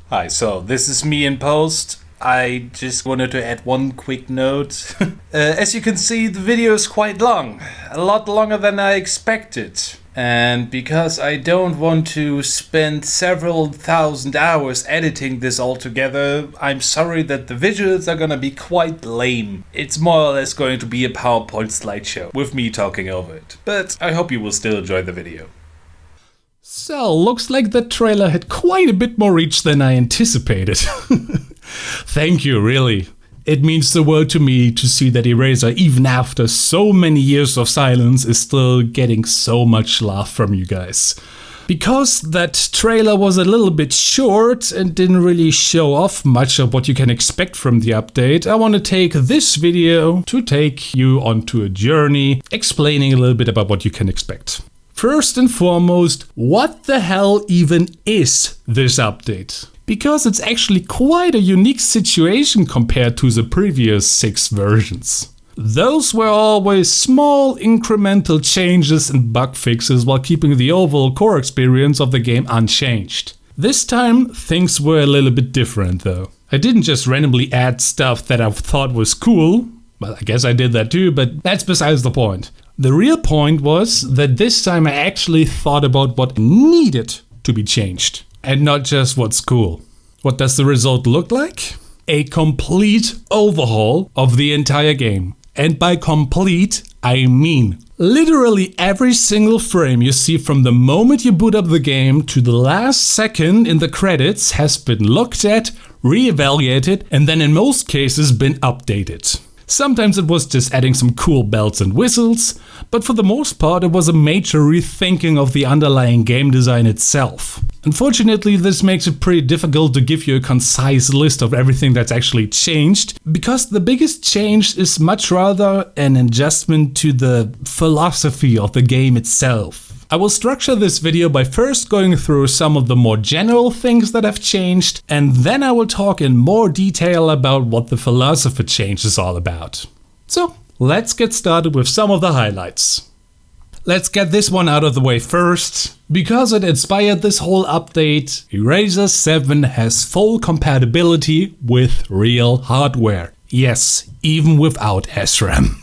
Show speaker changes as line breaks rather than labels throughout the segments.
Hi, so this is me in post. I just wanted to add one quick note. As you can see, the video is quite long. A lot longer than I expected. And because I don't want to spend several thousand hours editing this all together, I'm sorry that the visuals are gonna be quite lame. It's more or less going to be a PowerPoint slideshow with me talking over it. But I hope you will still enjoy the video.
So, looks like the trailer had quite a bit more reach than I anticipated. Thank you, really. It means the world to me to see that ERaZor, even after so many years of silence, is still getting so much love from you guys. Because that trailer was a little bit short and didn't really show off much of what you can expect from the update, I want to take this video to take you onto a journey, explaining a little bit about what you can expect. First and foremost, what the hell even is this update? Because it's actually quite a unique situation compared to the previous 6 versions. Those were always small incremental changes and bug fixes while keeping the overall core experience of the game unchanged. This time things were a little bit different though. I didn't just randomly add stuff that I thought was cool. Well, I guess I did that too, but that's besides the point. The real point was that this time I actually thought about what needed to be changed. And not just what's cool. What does the result look like? A complete overhaul of the entire game. And by complete, I mean literally every single frame you see from the moment you boot up the game to the last second in the credits has been looked at, reevaluated, and then in most cases been updated. Sometimes it was just adding some cool bells and whistles, but for the most part it was a major rethinking of the underlying game design itself. Unfortunately, this makes it pretty difficult to give you a concise list of everything that's actually changed, because the biggest change is much rather an adjustment to the philosophy of the game itself. I will structure this video by first going through some of the more general things that have changed, and then I will talk in more detail about what the philosophy change is all about. So, let's get started with some of the highlights. Let's get this one out of the way first. Because it inspired this whole update, ERaZor 7 has full compatibility with real hardware. Yes, even without SRAM.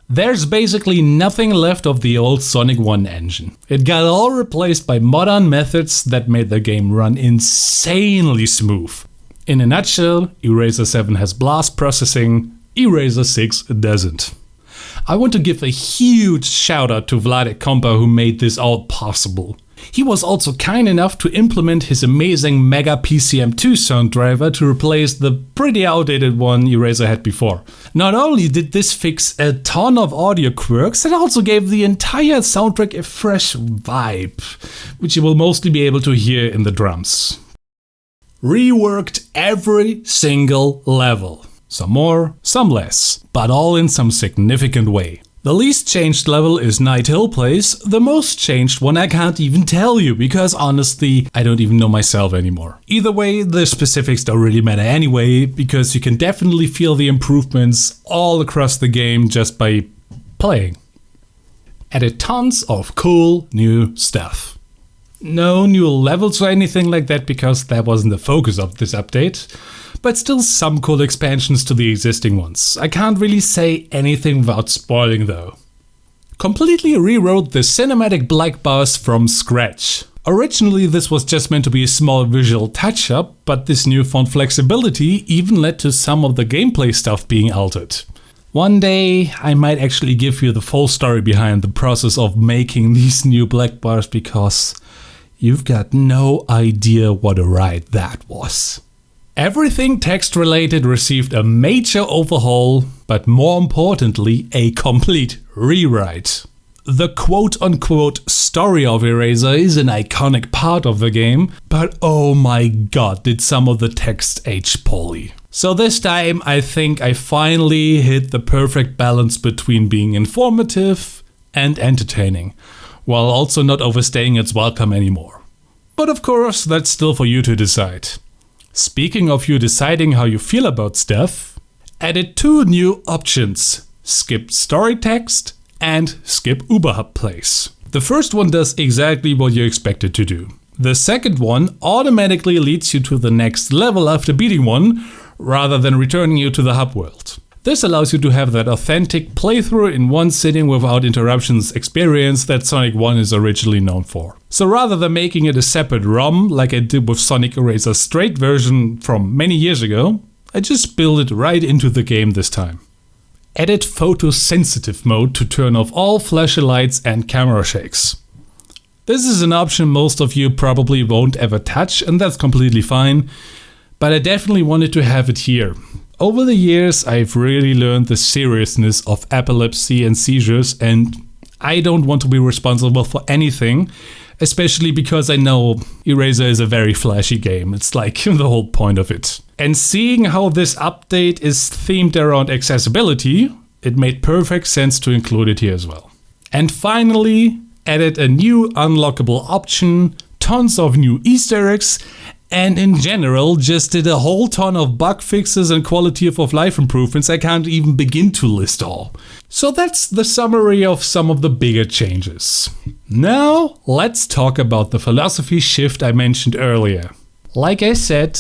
There's basically nothing left of the old Sonic 1 engine. It got all replaced by modern methods that made the game run insanely smooth. In a nutshell, ERaZor 7 has blast processing, ERaZor 6 doesn't. I want to give a huge shout out to Vladek Kompa who made this all possible. He was also kind enough to implement his amazing Mega PCM2 sound driver to replace the pretty outdated one ERaZor had before. Not only did this fix a ton of audio quirks, it also gave the entire soundtrack a fresh vibe, which you will mostly be able to hear in the drums. Reworked every single level. Some more, some less, but all in some significant way. The least changed level is Night Hill Place. The most changed one I can't even tell you, because honestly, I don't even know myself anymore. Either way, the specifics don't really matter anyway, because you can definitely feel the improvements all across the game just by playing. Added tons of cool new stuff. No new levels or anything like that, because that wasn't the focus of this update. But still some cool expansions to the existing ones. I can't really say anything without spoiling though. Completely rewrote the cinematic black bars from scratch. Originally this was just meant to be a small visual touch-up, but this newfound flexibility even led to some of the gameplay stuff being altered. One day I might actually give you the full story behind the process of making these new black bars, because you've got no idea what a ride that was. Everything text related received a major overhaul, but more importantly, a complete rewrite. The quote-unquote story of ERaZor is an iconic part of the game, but oh my god, did some of the text age poorly. So this time I think I finally hit the perfect balance between being informative and entertaining, while also not overstaying its welcome anymore. But of course, that's still for you to decide. Speaking of you deciding how you feel about stuff, added 2 new options: skip story text and skip Uberhub plays. The first one does exactly what you expect it to do. The second one automatically leads you to the next level after beating one, rather than returning you to the hub world. This allows you to have that authentic playthrough in one sitting without interruptions experience that Sonic 1 is originally known for. So rather than making it a separate ROM like I did with Sonic ERaZor's straight version from many years ago, I just built it right into the game this time. Added photosensitive mode to turn off all flashy lights and camera shakes. This is an option most of you probably won't ever touch, and that's completely fine, but I definitely wanted to have it here. Over the years, I've really learned the seriousness of epilepsy and seizures, and I don't want to be responsible for anything, especially because I know ERaZor is a very flashy game. It's like the whole point of it. And seeing how this update is themed around accessibility, it made perfect sense to include it here as well. And finally, added a new unlockable option, tons of new Easter eggs, and in general, just did a whole ton of bug fixes and quality of life improvements I can't even begin to list all. So that's the summary of some of the bigger changes. Now, let's talk about the philosophy shift I mentioned earlier. Like I said,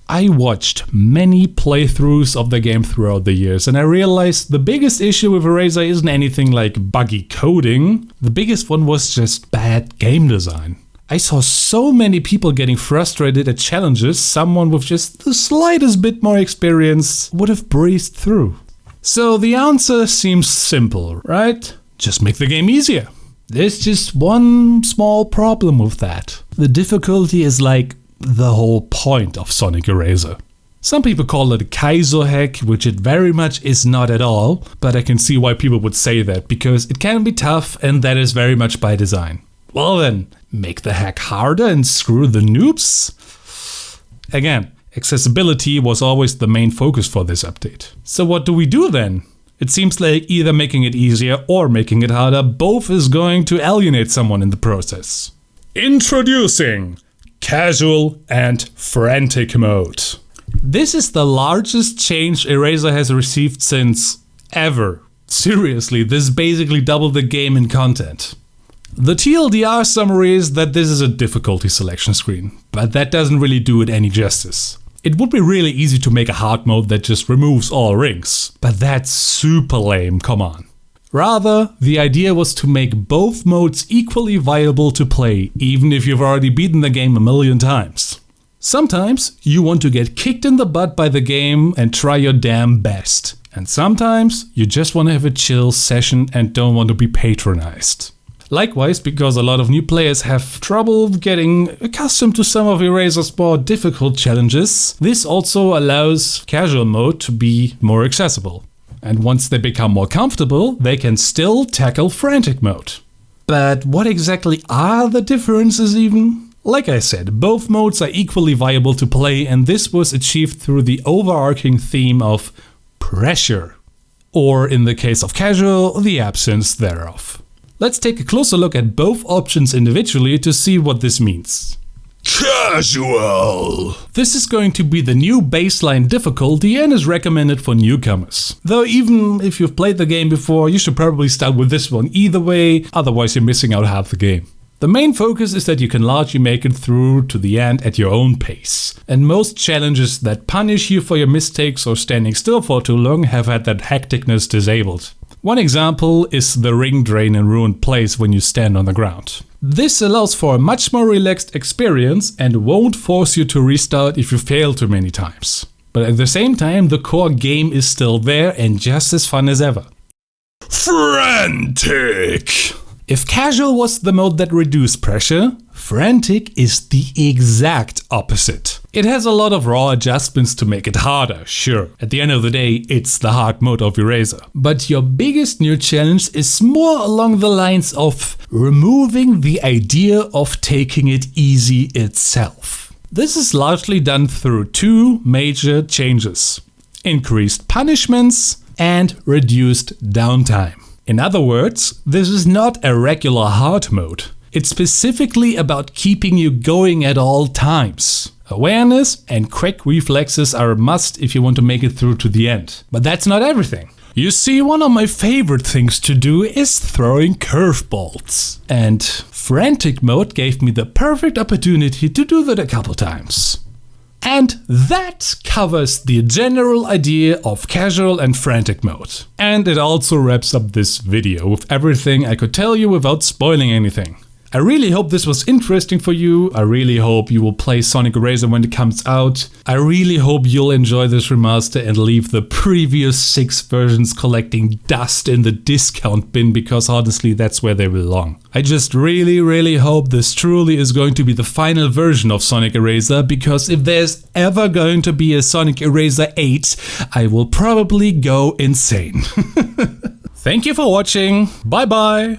I watched many playthroughs of the game throughout the years, and I realized the biggest issue with ERaZor isn't anything like buggy coding. The biggest one was just bad game design. I saw so many people getting frustrated at challenges someone with just the slightest bit more experience would have breezed through. So the answer seems simple, right? Just make the game easier. There's just one small problem with that. The difficulty is like the whole point of Sonic ERaZor. Some people call it a Kaizo hack, which it very much is not at all, but I can see why people would say that, because it can be tough and that is very much by design. Well then, make the hack harder and screw the noobs? Again, accessibility was always the main focus for this update. So what do we do then? It seems like either making it easier or making it harder, both is going to alienate someone in the process. Introducing Casual and Frantic mode. This is the largest change ERaZor has received since ever. Seriously, this basically doubled the game in content. The TLDR summary is that this is a difficulty selection screen, but that doesn't really do it any justice. It would be really easy to make a hard mode that just removes all rings, but that's super lame, come on. Rather, the idea was to make both modes equally viable to play, even if you've already beaten the game a million times. Sometimes you want to get kicked in the butt by the game and try your damn best. And sometimes you just want to have a chill session and don't want to be patronized. Likewise, because a lot of new players have trouble getting accustomed to some of ERaZor's more difficult challenges, this also allows casual mode to be more accessible. And once they become more comfortable, they can still tackle frantic mode. But what exactly are the differences even? Like I said, both modes are equally viable to play, and this was achieved through the overarching theme of pressure. Or in the case of casual, the absence thereof. Let's take a closer look at both options individually to see what this means. Casual! This is going to be the new baseline difficulty and is recommended for newcomers. Though even if you've played the game before, you should probably start with this one either way, otherwise you're missing out half the game. The main focus is that you can largely make it through to the end at your own pace. And most challenges that punish you for your mistakes or standing still for too long have had that hecticness disabled. One example is the ring drain in Ruined Place when you stand on the ground. This allows for a much more relaxed experience and won't force you to restart if you fail too many times. But at the same time, the core game is still there and just as fun as ever. Frantic! If casual was the mode that reduced pressure, Frantic is the exact opposite. It has a lot of raw adjustments to make it harder, sure. At the end of the day, it's the hard mode of ERaZor. But your biggest new challenge is more along the lines of removing the idea of taking it easy itself. This is largely done through two major changes: increased punishments and reduced downtime. In other words, this is not a regular hard mode. It's specifically about keeping you going at all times. Awareness and quick reflexes are a must if you want to make it through to the end. But that's not everything. You see, one of my favorite things to do is throwing curveballs. And Frantic mode gave me the perfect opportunity to do that a couple times. And that covers the general idea of casual and frantic mode. And it also wraps up this video with everything I could tell you without spoiling anything. I really hope this was interesting for you. I really hope you will play Sonic ERaZor when it comes out. I really hope you'll enjoy this remaster and leave the previous 6 versions collecting dust in the discount bin, because honestly that's where they belong. I just really hope this truly is going to be the final version of Sonic ERaZor, because if there's ever going to be a Sonic ERaZor 8, I will probably go insane. Thank you for watching. Bye bye.